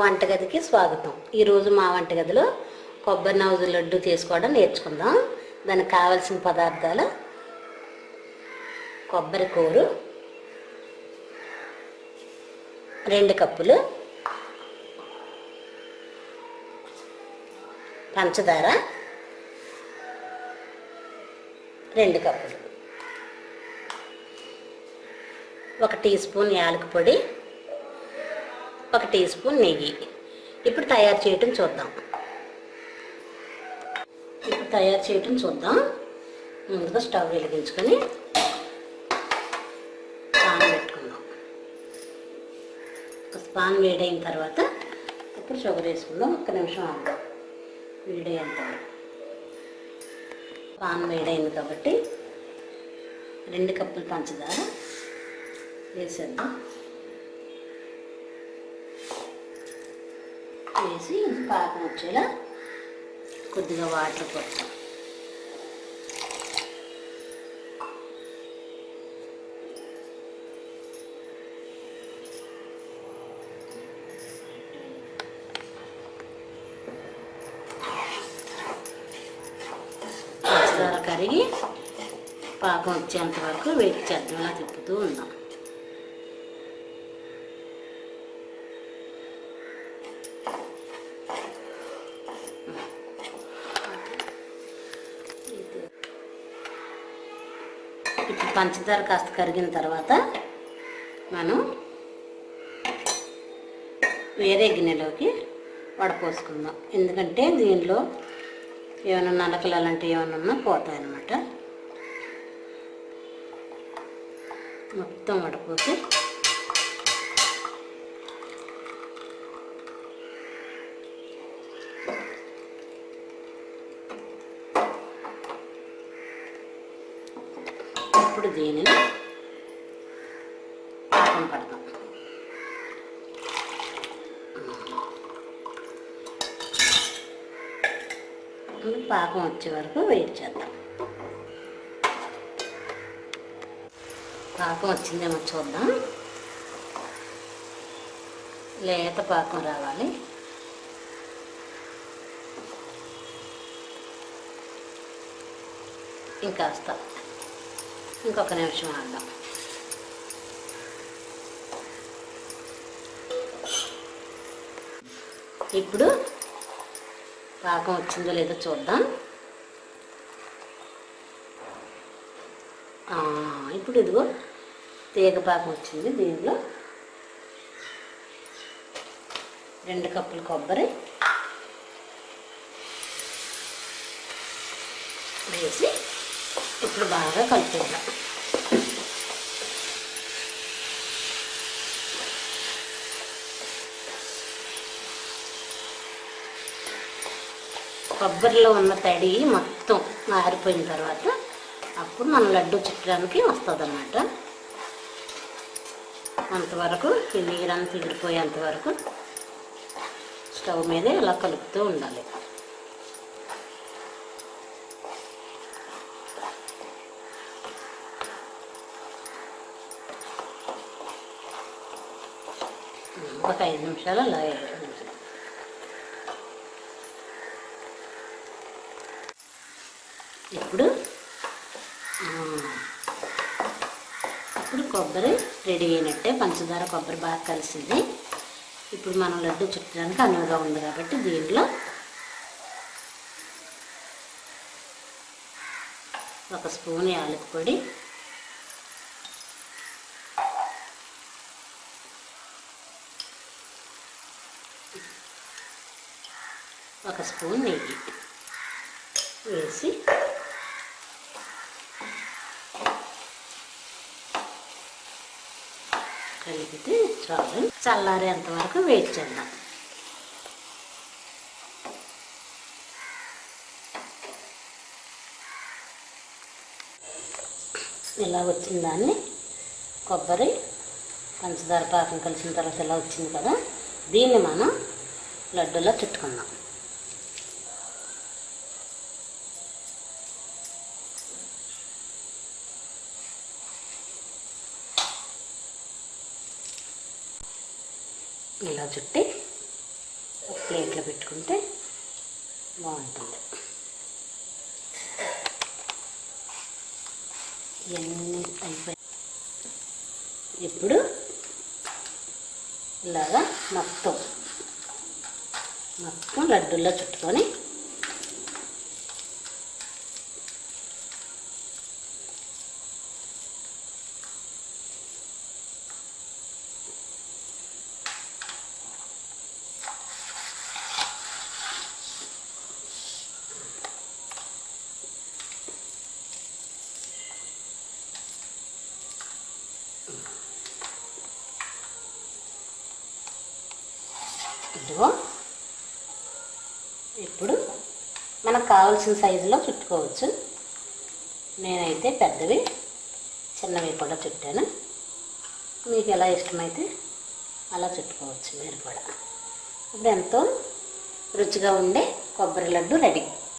వంటగదికి స్వాగతం. ఈరోజు మా వంటగదిలో కొబ్బరి నవ్వుల లడ్డు చేసుకోవడం నేర్చుకుందాం. దానికి కావాల్సిన పదార్థాలు: కొబ్బరి కూరు 2 కప్పులు, పంచదార 2 కప్పులు, 1 టీ స్పూన్ యాలకుల పొడి, 1 టీ స్పూన్ నెయ్యి. ఇప్పుడు తయారు చేయటం చూద్దాం. ముందుగా స్టవ్ వెలిగించుకొని పాన్ పెట్టుకుందాం. పాన్ వేడైన తర్వాత ఇప్పుడు షుగర్ వేసుకుందాం. 1 నిమిషం ఆగుదాం వేడయ్యేంత వరకు. పాన్ వేడైంది కాబట్టి 2 కప్పులు పంచదార వేసేద్దాం. వేసి పాకం వచ్చేలా కొద్దిగా వాటర్ పోస్తాం. పంచదార కరిగి పాకం వచ్చేంత వరకు వెయిట్ చేద్దాం. ఇలా తిప్పుతూ ఉందాం. ఇప్పుడు పంచదార కాస్త కరిగిన తర్వాత మనం వేరే గిన్నెలోకి వడపోసుకుందాం. ఎందుకంటే దీనిలో ఏమైనా నలకలు అలాంటివి ఏమైనా ఉన్నా పోతాయన్నమాట. మొత్తం వడపోసి ఇప్పుడు దీనిని పాకం పడతాం. పాకం వచ్చే వరకు వెయిట్ చేద్దాం. పాకం వచ్చిందేమో చూద్దాం. లేత పాకం రావాలి. ఇంకొక నిమిషం ఆడదాం. ఇప్పుడు పాకం వచ్చిందో లేదో చూద్దాం. ఇప్పుడు ఇదిగో తీగ పాకం వచ్చింది. దీనిలో 2 కప్పులు కొబ్బరి వేసి ఇప్పుడు బాగా కలుపుకుందాం. కొబ్బరిలో ఉన్న తడి మొత్తం ఆరిపోయిన తర్వాత అప్పుడు మన లడ్డు చుట్టడానికి వస్తుంది అన్నమాట. అంతవరకు ఈ నీరంతా ఎగిరిపోయేంత వరకు స్టవ్ మీద ఇలా కలుపుతూ ఉండాలి. ఒక 5 నిమిషాలు అలా ఇప్పుడు కొబ్బరి రెడీ అయినట్టే. పంచదార కొబ్బరి బాగా కలిసింది. ఇప్పుడు మనం లడ్డు చుట్టడానికి అనువుగా ఉంది కాబట్టి దీంట్లో 1 స్పూన్ యాలకుల పొడి, 1 స్పూన్ నెయ్యి వేసి కలిపితే చాలు. చల్లారేంత వరకు వెయిట్ చేద్దాం. ఇలా వచ్చిన దాన్ని కొబ్బరి పంచదార పాకం కలిసిన తర్వాత ఇలా వచ్చింది కదా, దీన్ని మనం లడ్డూలా చుట్టుకుందాం. ఇలా చుట్టి ఒక ప్లేట్లో పెట్టుకుంటే బాగుంటుంది. ఇవన్నీ అయిపోయి ఇప్పుడు ఇలాగా మొత్తం లడ్డూల్లో చుట్టుకొని ఇదిగో ఇప్పుడు మనకు కావాల్సిన సైజులో చుట్టుకోవచ్చు. నేనైతే పెద్దవి చిన్నవి కూడా చుట్టాను. మీకు ఎలా ఇష్టమైతే అలా చుట్టుకోవచ్చు మీరు కూడా. ఇప్పుడు ఎంతో రుచిగా ఉండే కొబ్బరి లడ్డు రెడీ.